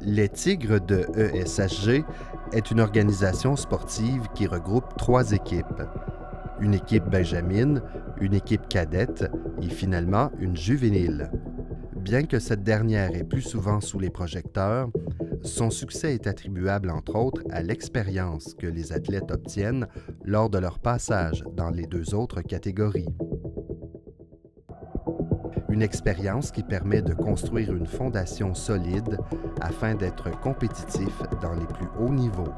Les Tigres de ESHG est une organisation sportive qui regroupe 3 équipes. Une équipe benjamine, une équipe cadette et finalement une juvénile. Bien que cette dernière est plus souvent sous les projecteurs, son succès est attribuable entre autres à l'expérience que les athlètes obtiennent lors de leur passage dans les 2 autres catégories. Une expérience qui permet de construire une fondation solide afin d'être compétitif dans les plus hauts niveaux.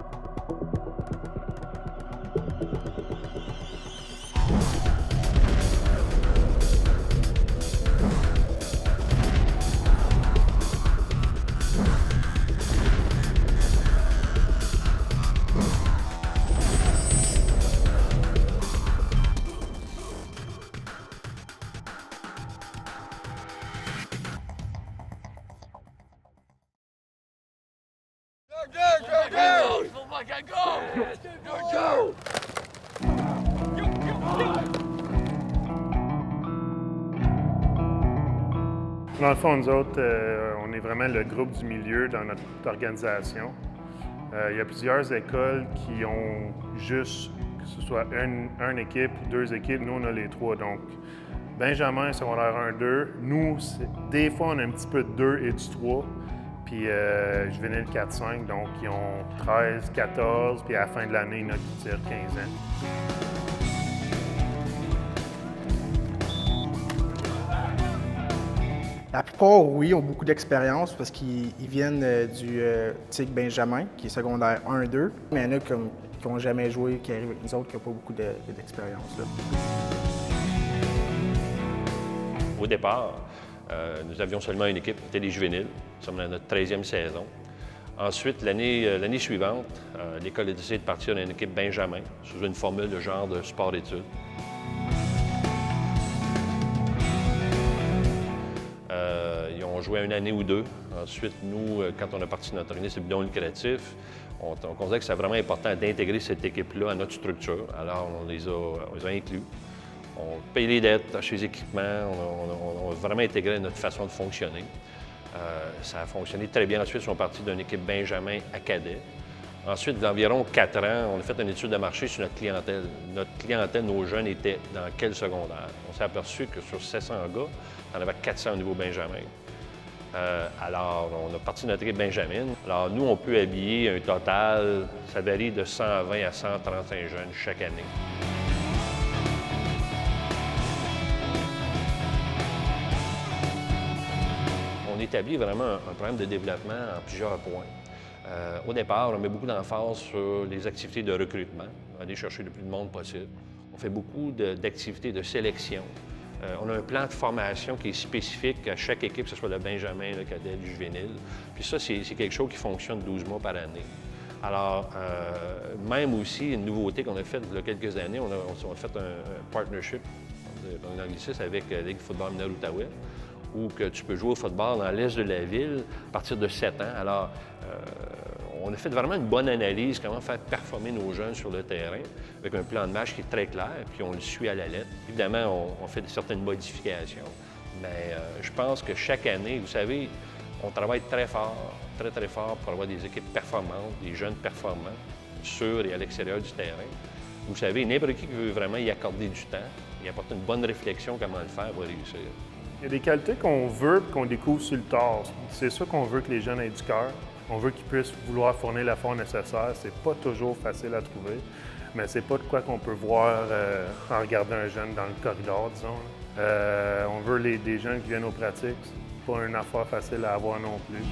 Dans le fond, nous autres, on est vraiment le groupe du milieu dans notre organisation. Il y a plusieurs écoles qui ont juste, que ce soit une équipe, 2 équipes, nous on a les 3. Donc, Benjamin, secondaire 1-2, nous, des fois on a un petit peu de 2 et du 3. Puis juvénile 4-5, donc ils ont 13, 14, puis à la fin de l'année, il y en a qui tirent 15 ans. La plupart, oui, ont beaucoup d'expérience parce qu'ils viennent du Tigre Benjamin, qui est secondaire 1-2. Mais il y en a qui n'ont jamais joué, qui arrivent avec nous autres, qui n'ont pas beaucoup d'expérience. Au départ, nous avions seulement une équipe, c'était les juvéniles. Nous sommes dans notre 13e saison. Ensuite, l'année suivante, l'école a décidé de partir dans une équipe Benjamin, sous une formule de genre de sport-études. Ils ont joué 1 année ou 2. Ensuite, nous, quand on a parti notre organisme non lucratif, on considère que c'est vraiment important d'intégrer cette équipe-là à notre structure. Alors, on les a inclus. On paye les dettes, acheter les équipements, on a vraiment intégré notre façon de fonctionner. Ça a fonctionné très bien. Ensuite, ils sont partis d'une équipe Benjamin à cadet. Ensuite, d'environ 4 ans, on a fait une étude de marché sur notre clientèle. Notre clientèle, nos jeunes, étaient dans quel secondaire? On s'est aperçu que sur 700 gars, on avait 400 au niveau Benjamin. Alors, on a parti de notre équipe Benjamin. Alors, nous, on peut habiller un total, ça varie de 120 à 135 jeunes chaque année. On établit vraiment un programme de développement en plusieurs points. Au départ, on met beaucoup d'emphase sur les activités de recrutement, aller chercher le plus de monde possible. On fait beaucoup d'activités de sélection. On a un plan de formation qui est spécifique à chaque équipe, que ce soit le Benjamin, le cadet, le juvénile. Puis ça, c'est quelque chose qui fonctionne 12 mois par année. Alors, même aussi, une nouveauté qu'on a faite il y a quelques années, on a fait un partnership, un anglicisme, avec la Ligue de football mineure Outaouais, où que tu peux jouer au football dans l'est de la ville à partir de 7 ans. Alors, on a fait vraiment une bonne analyse, comment faire performer nos jeunes sur le terrain, avec un plan de match qui est très clair, puis on le suit à la lettre. Évidemment, on fait certaines modifications, mais je pense que chaque année, vous savez, on travaille très fort pour avoir des équipes performantes, des jeunes performants, sur et à l'extérieur du terrain. Vous savez, n'importe qui veut vraiment y accorder du temps, y apporter une bonne réflexion comment le faire va réussir. Il y a des qualités qu'on veut et qu'on découvre sur le tard. C'est ça qu'on veut que les jeunes aient du cœur. On veut qu'ils puissent vouloir fournir l'effort nécessaire. C'est pas toujours facile à trouver, mais c'est pas de quoi qu'on peut voir en regardant un jeune dans le corridor, disons. On veut des jeunes qui viennent aux pratiques. C'est pas une affaire facile à avoir non plus.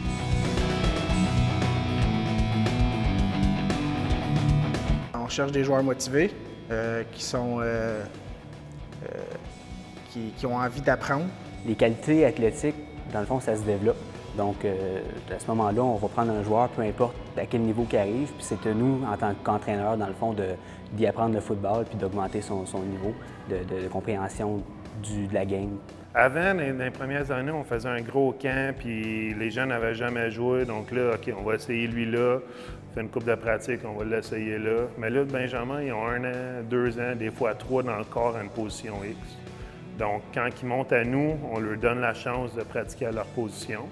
On cherche des joueurs motivés qui ont envie d'apprendre. Les qualités athlétiques, dans le fond, ça se développe. Donc, à ce moment-là, on va prendre un joueur, peu importe à quel niveau qu'il arrive, puis c'est à nous, en tant qu'entraîneur, dans le fond, d'y apprendre le football puis d'augmenter son niveau de compréhension de la game. Avant, dans les premières années, on faisait un gros camp, puis les jeunes n'avaient jamais joué. Donc là, OK, on va essayer lui là, on fait une coupe de pratique, on va l'essayer là. Mais là, Benjamin, ils ont 1 an, 2 ans, des fois 3 dans le corps à une position X. Donc, quand ils montent à nous, on leur donne la chance de pratiquer à leur position.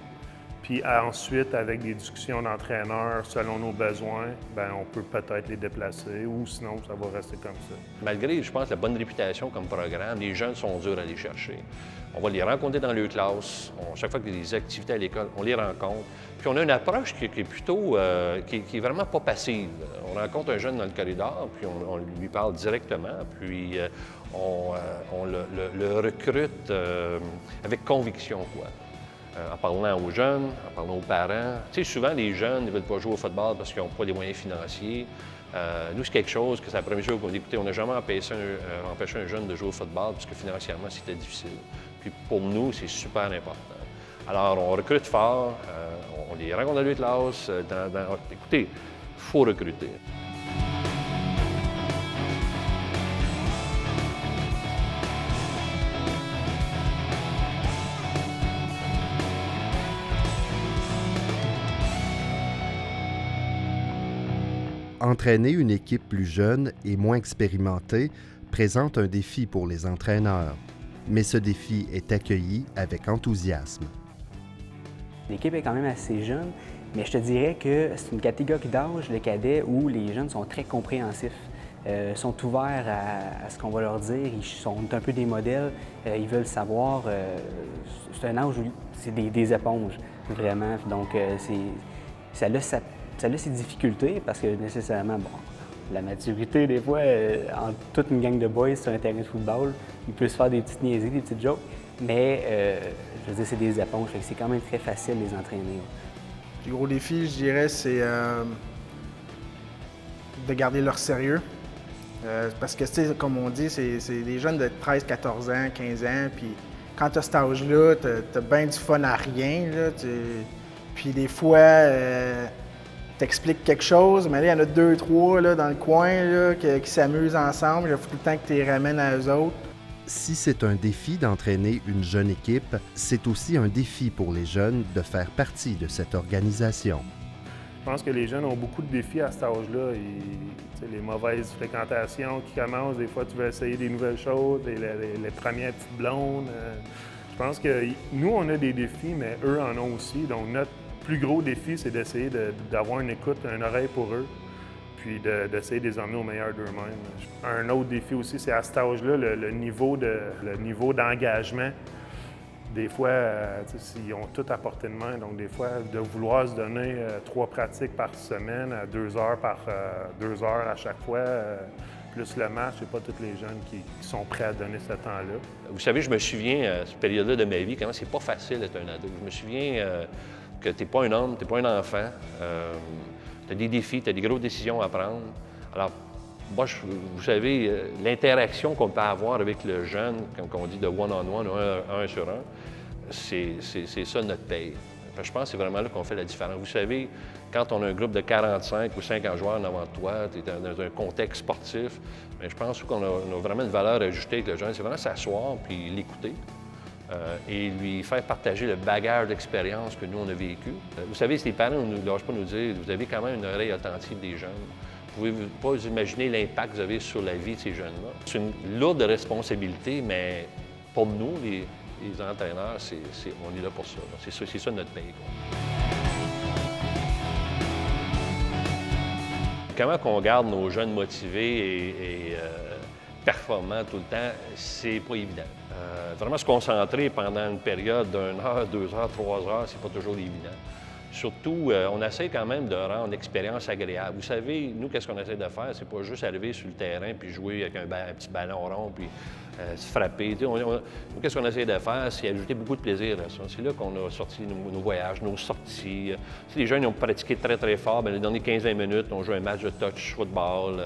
Puis ensuite, avec des discussions d'entraîneurs selon nos besoins, ben on peut peut-être les déplacer ou sinon, ça va rester comme ça. Malgré, je pense, la bonne réputation comme programme, les jeunes sont durs à aller chercher. On va les rencontrer dans leur classe. Chaque fois qu'il y a des activités à l'école, on les rencontre. Puis on a une approche qui est plutôt, qui est vraiment pas passive. On rencontre un jeune dans le corridor, puis on lui parle directement, puis on le recrute avec conviction, quoi. En parlant aux jeunes, en parlant aux parents. Tu sais, souvent, les jeunes ne veulent pas jouer au football parce qu'ils n'ont pas les moyens financiers. Nous, c'est quelque chose que c'est la première chose qu'on dit. Écoutez, on n'a jamais empêché un jeune de jouer au football parce que financièrement, c'était difficile. Puis pour nous, c'est super important. Alors, on recrute fort, on les rencontre dans les classes. Écoutez, il faut recruter. Entraîner une équipe plus jeune et moins expérimentée présente un défi pour les entraîneurs, mais ce défi est accueilli avec enthousiasme. L'équipe est quand même assez jeune, mais je te dirais que c'est une catégorie d'âge, le cadet, où les jeunes sont très compréhensifs, sont ouverts à ce qu'on va leur dire, ils sont un peu des modèles, ils veulent savoir. C'est un âge où c'est des éponges, vraiment. Donc, ça a ses difficultés parce que nécessairement, bon, la maturité, des fois, en toute une gang de boys sur un terrain de football, il peut se faire des petites niaiseries, des petites jokes, mais je veux dire, c'est des éponges, fait que c'est quand même très facile de les entraîner. Le plus gros défi, je dirais, c'est de garder leur sérieux. Parce que, tu sais, comme on dit, c'est des jeunes de 13, 14 ans, 15 ans, puis quand tu as cet âge-là, tu as bien du fun à rien, là, puis des fois, t'expliques quelque chose, mais là, il y en a 2, 3 là, dans le coin là, qui s'amusent ensemble. Il faut tout le temps que tu les ramènes à eux autres. Si c'est un défi d'entraîner une jeune équipe, c'est aussi un défi pour les jeunes de faire partie de cette organisation. Je pense que les jeunes ont beaucoup de défis à cet âge-là. Les mauvaises fréquentations qui commencent, des fois tu veux essayer des nouvelles choses, les premières petites blondes. Je pense que nous, on a des défis, mais eux en ont aussi. Donc notre plus gros défi, c'est d'essayer d'avoir une écoute, une oreille pour eux, puis d'essayer de les emmener au meilleur d'eux-mêmes. Un autre défi aussi, c'est à cet âge-là, le niveau d'engagement. Des fois, ils ont tout à portée de main. Donc, des fois, de vouloir se donner 3 pratiques par semaine, à 2 heures à chaque fois, plus le match, c'est pas tous les jeunes qui sont prêts à donner ce temps-là. Vous savez, je me souviens, à cette période-là de ma vie, comment c'est pas facile d'être un ado. Je me souviens que tu n'es pas un homme, tu n'es pas un enfant. Tu as des défis, tu as des grosses décisions à prendre. Alors, moi, vous savez, l'interaction qu'on peut avoir avec le jeune, comme on dit de one-on-one, un sur un, c'est ça notre paye. Je pense que c'est vraiment là qu'on fait la différence. Vous savez, quand on a un groupe de 45 ou 50 joueurs en avant de toi, tu es dans un contexte sportif, mais je pense qu'on a vraiment une valeur ajoutée avec le jeune. C'est vraiment s'asseoir puis l'écouter. Et lui faire partager le bagage d'expérience que nous, on a vécu. Vous savez, si les parents ne lâchent pas nous dire, vous avez quand même une oreille attentive des jeunes. Vous ne pouvez pas vous imaginer l'impact que vous avez sur la vie de ces jeunes-là. C'est une lourde responsabilité, mais pour nous, les entraîneurs, on est là pour ça. C'est ça notre paye. Comment qu'on garde nos jeunes motivés et performants tout le temps, c'est pas évident. Vraiment se concentrer pendant une période d'1 heure, 2 heures, 3 heures, c'est pas toujours évident. Surtout, on essaie quand même de rendre l'expérience agréable. Vous savez, nous, qu'est-ce qu'on essaie de faire? C'est pas juste arriver sur le terrain puis jouer avec un petit ballon rond puis se frapper. Nous, qu'est-ce qu'on essaie de faire? C'est ajouter beaucoup de plaisir à ça. C'est là qu'on a sorti nos voyages, nos sorties. Si les jeunes ont pratiqué très, très fort, bien, les dernières 15-20 minutes, on joue un match de touch football.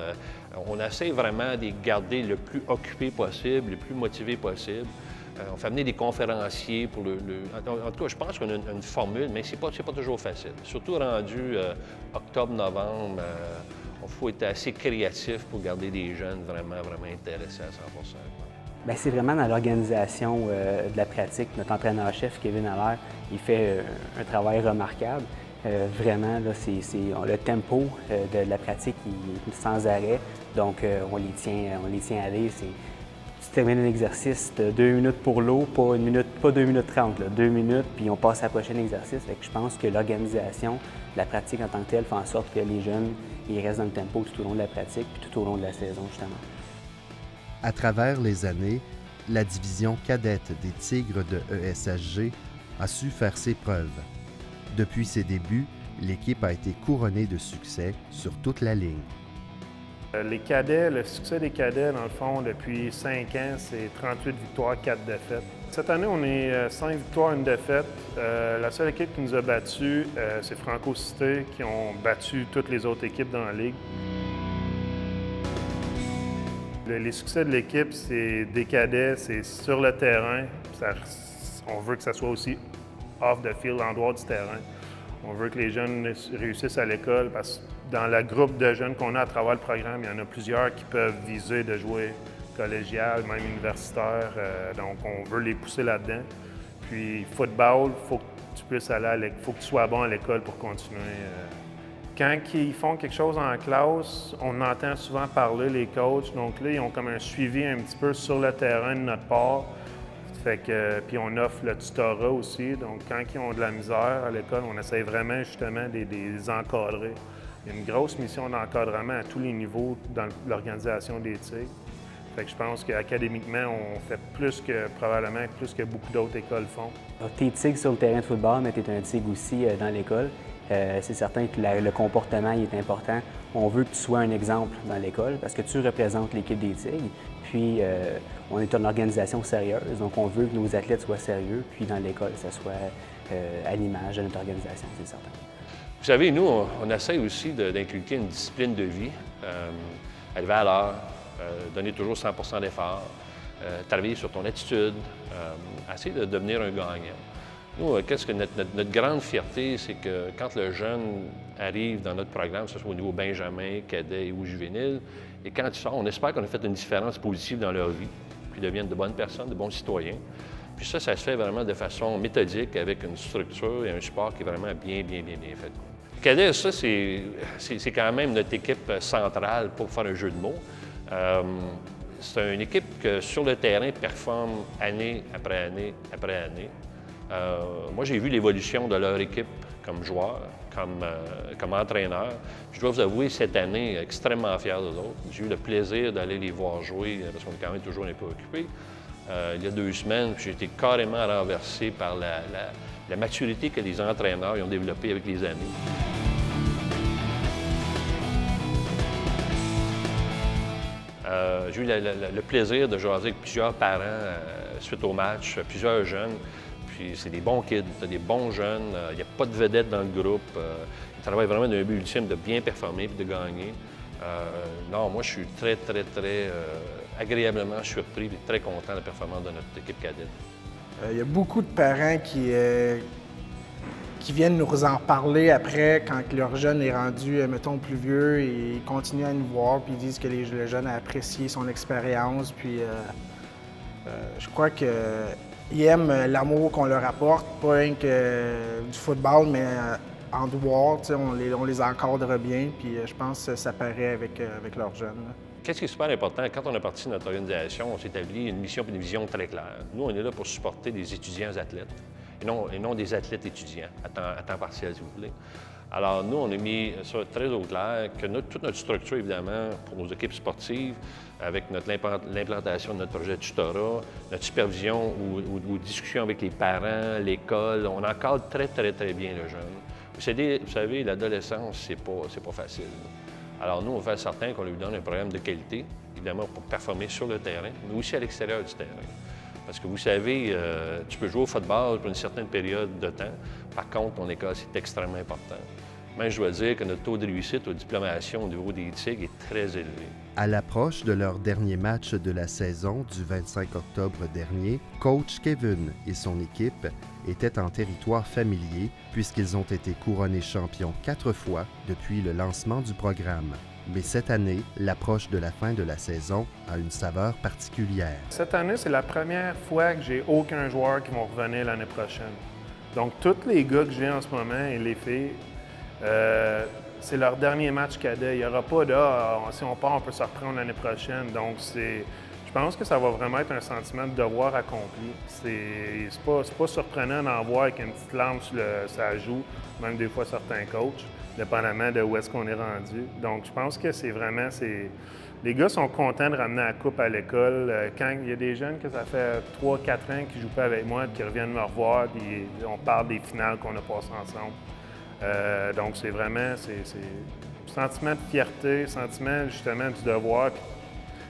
On essaie vraiment de les garder le plus occupés possible, le plus motivés possible. On fait amener des conférenciers pour En tout cas, je pense qu'on a une formule, mais c'est pas toujours facile. Surtout rendu octobre, novembre, il faut être assez créatif pour garder des jeunes vraiment intéressés à 100 %. Bien, c'est vraiment dans l'organisation de la pratique. Notre entraîneur-chef, Kevin Allaire, il fait un travail remarquable. Vraiment, là, le tempo de la pratique il est sans arrêt. Donc, on les tient à l'aise. termine un exercice de 2 minutes pour l'eau, pas 2 minutes 30, là, 2 minutes, puis on passe à la prochaine exercice. Fait que je pense que l'organisation, la pratique en tant que telle, fait en sorte que les jeunes ils restent dans le tempo tout au long de la pratique, puis tout au long de la saison, justement. À travers les années, la division cadette des Tigres de ESHG a su faire ses preuves. Depuis ses débuts, l'équipe a été couronnée de succès sur toute la ligne. Les cadets, le succès des cadets, dans le fond, depuis 5 ans, c'est 38 victoires, 4 défaites. Cette année, on est 5 victoires, 1 défaite. La seule équipe qui nous a battus, c'est Franco Cité, qui ont battu toutes les autres équipes dans la ligue. Les succès de l'équipe, c'est des cadets, c'est sur le terrain. On veut que ça soit aussi off the field, en dehors du terrain. On veut que les jeunes réussissent à l'école parce que dans le groupe de jeunes qu'on a à travers le programme, il y en a plusieurs qui peuvent viser de jouer collégial, même universitaire. Donc, on veut les pousser là-dedans. Puis, football, il faut que tu puisses aller faut que tu sois bon à l'école pour continuer. Quand ils font quelque chose en classe, on entend souvent parler les coachs. Donc là, ils ont comme un suivi un petit peu sur le terrain de notre part. Fait que, puis on offre le tutorat aussi. Donc quand ils ont de la misère à l'école, on essaie vraiment justement de les encadrer. Il y a une grosse mission d'encadrement à tous les niveaux dans l'organisation des Tigres. Fait que je pense qu'académiquement, on fait probablement plus que beaucoup d'autres écoles font. Tu es Tigre sur le terrain de football, mais tu es un Tigre aussi dans l'école. C'est certain que le comportement il est important. On veut que tu sois un exemple dans l'école parce que tu représentes l'équipe des Tigres. Puis, on est une organisation sérieuse, donc on veut que nos athlètes soient sérieux, puis dans l'école, ça soit à l'image de notre organisation, c'est certain. Vous savez, nous, on essaie aussi d'inculquer une discipline de vie, arriver à l'heure, donner toujours 100 d'effort, travailler sur ton attitude, essayer de devenir un gagnant. Nous, qu'est-ce que notre grande fierté, c'est que quand le jeune arrive dans notre programme, que ce soit au niveau benjamin, cadet ou juvénile, et quand il sort, on espère qu'on a fait une différence positive dans leur vie, puis ils deviennent de bonnes personnes, de bons citoyens. Puis ça se fait vraiment de façon méthodique, avec une structure et un support qui est vraiment bien fait. Cadet, ça, c'est quand même notre équipe centrale pour faire un jeu de mots. C'est une équipe qui, sur le terrain, performe année après année après année. Moi, j'ai vu l'évolution de leur équipe comme joueur, comme entraîneur. Je dois vous avouer, cette année, extrêmement fier d'eux autres. J'ai eu le plaisir d'aller les voir jouer, parce qu'on est quand même toujours un peu occupés. Il y a 2 semaines, j'ai été carrément renversé par la maturité que les entraîneurs ont développée avec les années. J'ai eu le plaisir de jaser avec plusieurs parents suite au match, plusieurs jeunes. Puis c'est des bons kids, des bons jeunes, il n'y a pas de vedette dans le groupe. Ils travaillent vraiment d'un but ultime de bien performer et de gagner. Non, moi je suis très agréablement surpris et très content de la performance de notre équipe cadette. Il y a beaucoup de parents qui viennent nous en parler après quand leur jeune est rendu, mettons, plus vieux, et ils continuent à nous voir, puis ils disent que le jeune a apprécié son expérience. Puis je crois qu'ils aiment l'amour qu'on leur apporte, pas rien que du football, mais en dehors, on les encadre bien, puis je pense que ça paraît avec leurs jeunes. Qu'est-ce qui est super important, quand on a parti de notre organisation, on s'est établi une mission et une vision très claire. Nous, on est là pour supporter des étudiants athlètes, et non des athlètes étudiants, à temps partiel, si vous voulez. Alors, nous, on a mis ça très au clair, que toute notre structure, évidemment, pour nos équipes sportives, avec l'implantation de notre projet de tutorat, notre supervision ou discussion avec les parents, l'école, on encadre très bien le jeune. Vous savez, l'adolescence, c'est pas facile. Alors, nous, on fait certain qu'on lui donne un programme de qualité, évidemment, pour performer sur le terrain, mais aussi à l'extérieur du terrain. Parce que vous savez, tu peux jouer au football pour une certaine période de temps. Par contre, ton école, c'est extrêmement important. Même, je dois dire que notre taux de réussite aux diplomations au niveau des Tigres est très élevé. À l'approche de leur dernier match de la saison du 25 octobre dernier, coach Kevin et son équipe étaient en territoire familier puisqu'ils ont été couronnés champions 4 fois depuis le lancement du programme. Mais cette année, l'approche de la fin de la saison a une saveur particulière. Cette année, c'est la première fois que j'ai aucun joueur qui va revenir l'année prochaine. Donc, tous les gars que j'ai en ce moment et les filles, c'est leur dernier match cadet. Il n'y aura pas de si on part, on peut se reprendre l'année prochaine. Donc, je pense que ça va vraiment être un sentiment de devoir accompli. C'est pas surprenant d'en voir avec une petite lampe sur sa joue, même des fois certains coachs, dépendamment de où est-ce qu'on est rendu. Donc, je pense que c'est vraiment... Les gars sont contents de ramener la coupe à l'école. Quand il y a des jeunes que ça fait 3-4 ans qui ne jouent pas avec moi, qui reviennent me revoir, puis on parle des finales qu'on a passées ensemble. Donc, c'est vraiment... sentiment de fierté, sentiment justement du devoir. Puis,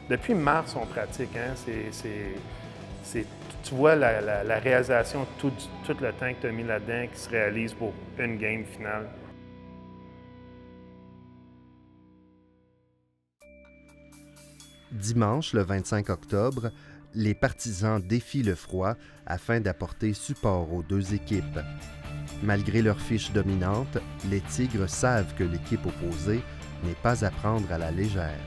depuis mars, on pratique. Hein? Tu vois la réalisation de tout le temps que tu as mis là-dedans qui se réalise pour une game finale. Dimanche, le 25 octobre, les partisans défient le froid afin d'apporter support aux deux équipes. Malgré leur fiche dominante, les Tigres savent que l'équipe opposée n'est pas à prendre à la légère.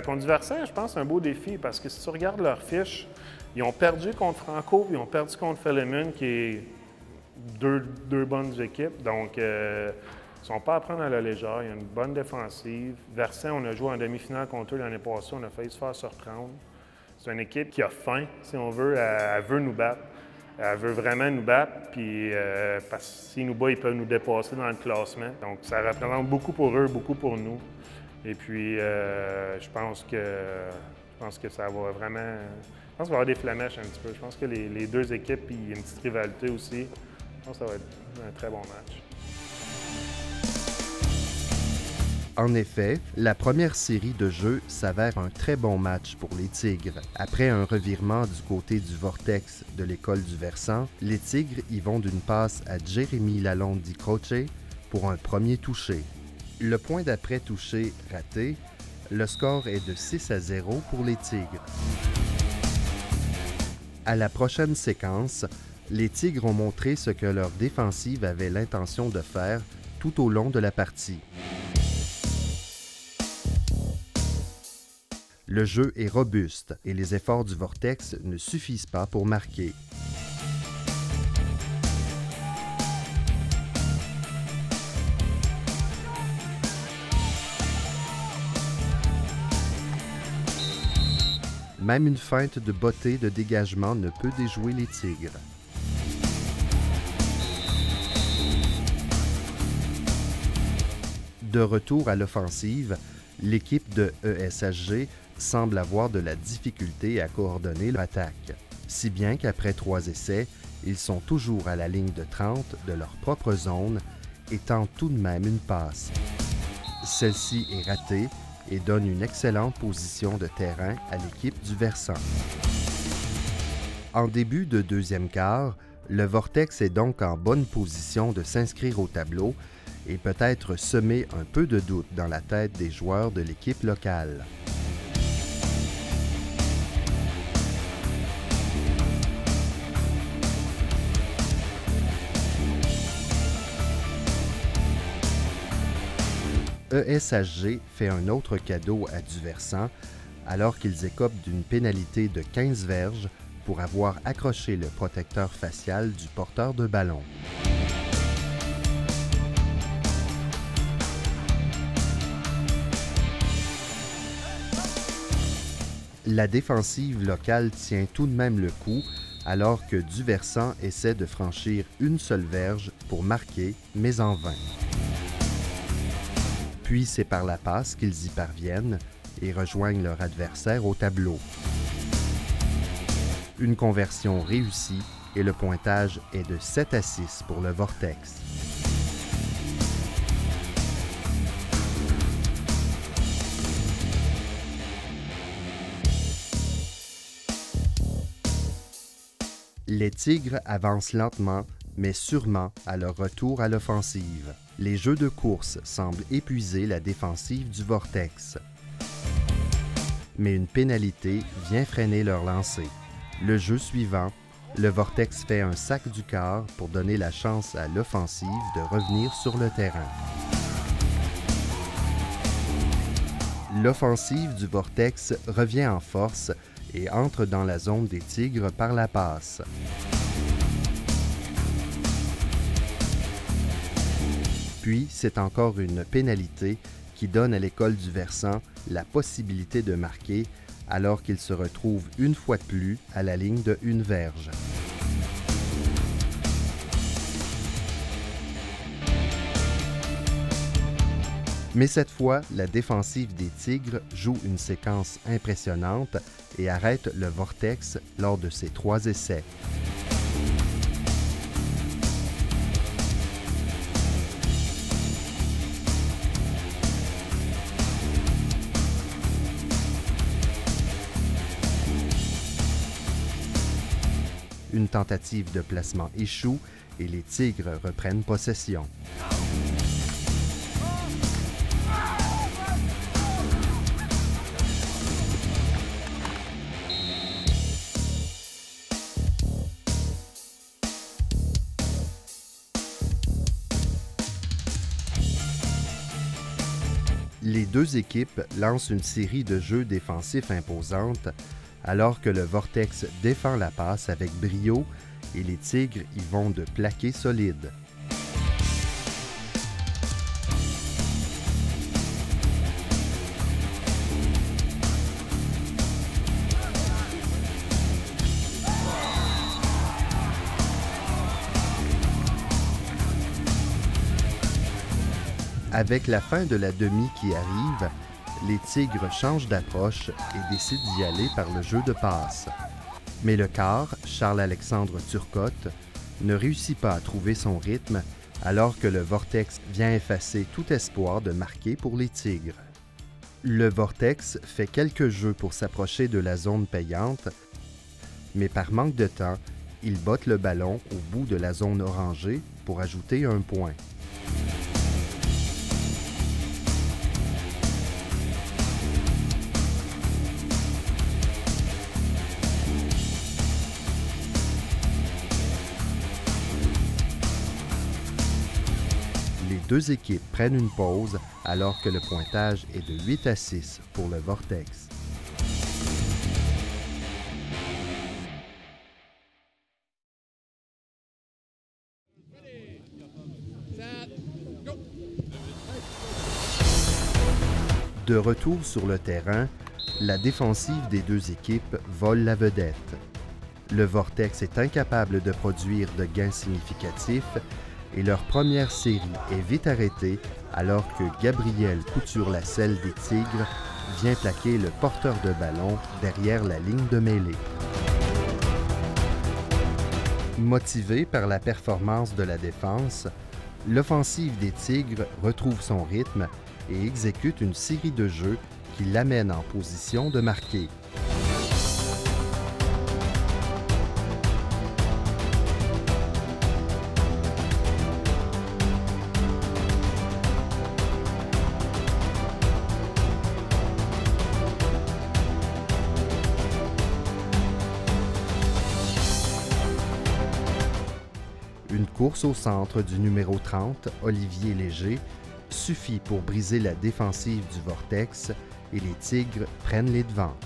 Contre Duversin, je pense que c'est un beau défi parce que si tu regardes leur fiche, ils ont perdu contre Franco puis ils ont perdu contre Philemon, qui est deux bonnes équipes. Donc, ils ne sont pas à prendre à la légère. Il y a une bonne défensive. Versin, on a joué en demi-finale contre eux l'année passée. On a failli se faire surprendre. C'est une équipe qui a faim, si on veut. Elle veut nous battre. Elle veut vraiment nous battre. Puis, parce que s'ils nous battent, ils peuvent nous dépasser dans le classement. Donc, ça représente beaucoup pour eux, beaucoup pour nous. Et puis, je pense que ça va vraiment... Je pense qu'il va y avoir des flamèches un petit peu. Je pense que les deux équipes, puis il y a une petite rivalité aussi. Je pense que ça va être un très bon match. En effet, la première série de jeux s'avère un très bon match pour les Tigres. Après un revirement du côté du Vortex de l'école du Versant, les Tigres y vont d'une passe à Jérémy Lalonde Di Croce pour un premier touché. Le point d'après touché raté, le score est de 6-0 pour les Tigres. À la prochaine séquence, les Tigres ont montré ce que leur défensive avait l'intention de faire tout au long de la partie. Le jeu est robuste et les efforts du Vortex ne suffisent pas pour marquer. Même une feinte de beauté de dégagement ne peut déjouer les Tigres. De retour à l'offensive, l'équipe de ESHG semble avoir de la difficulté à coordonner leur attaque, si bien qu'après 3 essais, ils sont toujours à la ligne de 30 de leur propre zone et tentent tout de même une passe. Celle-ci est ratée et donne une excellente position de terrain à l'équipe du Versant. En début de deuxième quart, le Vortex est donc en bonne position de s'inscrire au tableau et peut-être semer un peu de doute dans la tête des joueurs de l'équipe locale. ESHG fait un autre cadeau à Duversan alors qu'ils écopent d'une pénalité de 15 verges pour avoir accroché le protecteur facial du porteur de ballon. La défensive locale tient tout de même le coup alors que Duversan essaie de franchir une seule verge pour marquer, mais en vain. Puis c'est par la passe qu'ils y parviennent et rejoignent leur adversaire au tableau. Une conversion réussie et le pointage est de 7-6 pour le Vortex. Les Tigres avancent lentement, mais sûrement à leur retour à l'offensive. Les jeux de course semblent épuiser la défensive du Vortex. Mais une pénalité vient freiner leur lancée. Le jeu suivant, le Vortex fait un sac du quart pour donner la chance à l'offensive de revenir sur le terrain. L'offensive du Vortex revient en force et entre dans la zone des Tigres par la passe. Puis, c'est encore une pénalité qui donne à l'école du Versant la possibilité de marquer alors qu'il se retrouve une fois de plus à la ligne de une verge. Mais cette fois, la défensive des Tigres joue une séquence impressionnante et arrête le Vortex lors de ses 3 essais. Une tentative de placement échoue et les Tigres reprennent possession. Les 2 équipes lancent une série de jeux défensifs imposantes, alors que le Vortex défend la passe avec brio et les Tigres y vont de plaqué solide. Avec la fin de la demi qui arrive, les Tigres changent d'approche et décident d'y aller par le jeu de passe. Mais le quart, Charles-Alexandre Turcotte, ne réussit pas à trouver son rythme alors que le Vortex vient effacer tout espoir de marquer pour les Tigres. Le Vortex fait quelques jeux pour s'approcher de la zone payante, mais par manque de temps, il botte le ballon au bout de la zone orangée pour ajouter un point. Les 2 équipes prennent une pause alors que le pointage est de 8-6 pour le Vortex. De retour sur le terrain, la défensive des 2 équipes vole la vedette. Le Vortex est incapable de produire de gains significatifs et leur première série est vite arrêtée alors que Gabriel Couture-Lacelle des Tigres vient plaquer le porteur de ballon derrière la ligne de mêlée. Motivé par la performance de la défense, l'offensive des Tigres retrouve son rythme et exécute une série de jeux qui l'amène en position de marquer. Une course au centre du numéro 30, Olivier Léger, suffit pour briser la défensive du Vortex et les Tigres prennent les devants.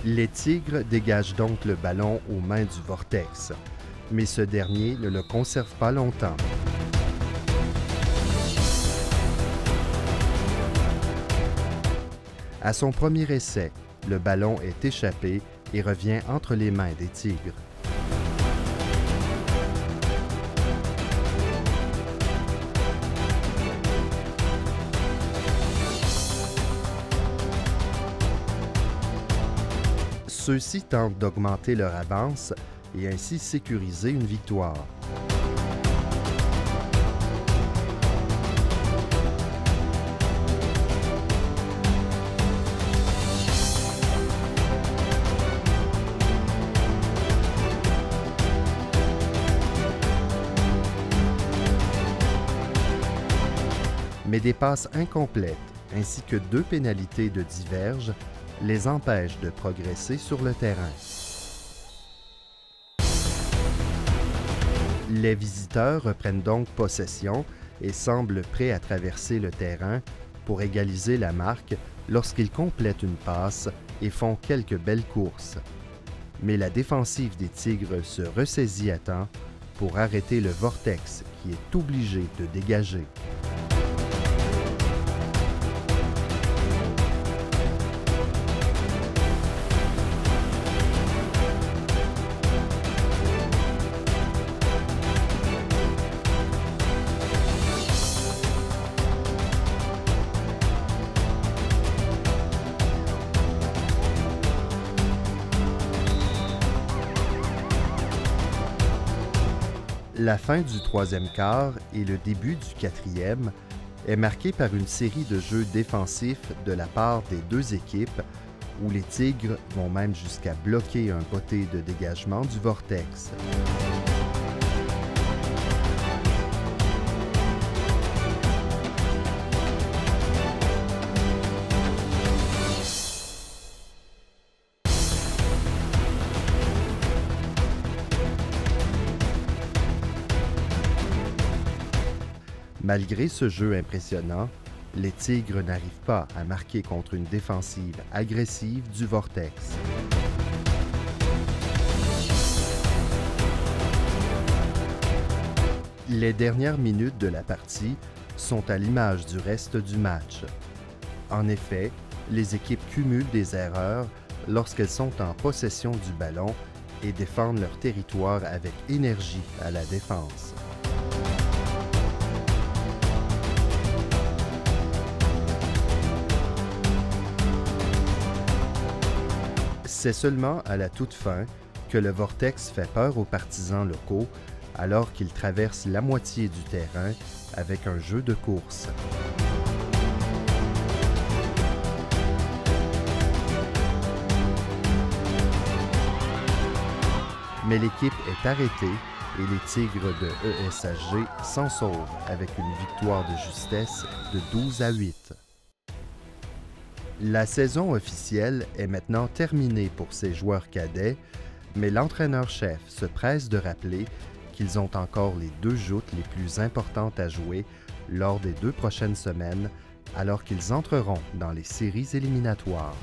Les Tigres dégagent donc le ballon aux mains du Vortex, mais ce dernier ne le conserve pas longtemps. À son premier essai, le ballon est échappé et revient entre les mains des Tigres. Ceux-ci tentent d'augmenter leur avance et ainsi sécuriser une victoire. Mais des passes incomplètes ainsi que 2 pénalités de diverge les empêchent de progresser sur le terrain. Les visiteurs reprennent donc possession et semblent prêts à traverser le terrain pour égaliser la marque lorsqu'ils complètent une passe et font quelques belles courses. Mais la défensive des Tigres se ressaisit à temps pour arrêter le Vortex qui est obligé de dégager. La fin du troisième quart et le début du quatrième est marqué par une série de jeux défensifs de la part des deux équipes où les Tigres vont même jusqu'à bloquer un botté de dégagement du Vortex. Malgré ce jeu impressionnant, les Tigres n'arrivent pas à marquer contre une défensive agressive du Vortex. Les dernières minutes de la partie sont à l'image du reste du match. En effet, les équipes cumulent des erreurs lorsqu'elles sont en possession du ballon et défendent leur territoire avec énergie à la défense. C'est seulement à la toute fin que le Vortex fait peur aux partisans locaux alors qu'ils traversent la moitié du terrain avec un jeu de course. Mais l'équipe est arrêtée et les Tigres de ESHG s'en sauvent avec une victoire de justesse de 12-8. La saison officielle est maintenant terminée pour ces joueurs cadets, mais l'entraîneur-chef se presse de rappeler qu'ils ont encore les deux joutes les plus importantes à jouer lors des 2 prochaines semaines, alors qu'ils entreront dans les séries éliminatoires.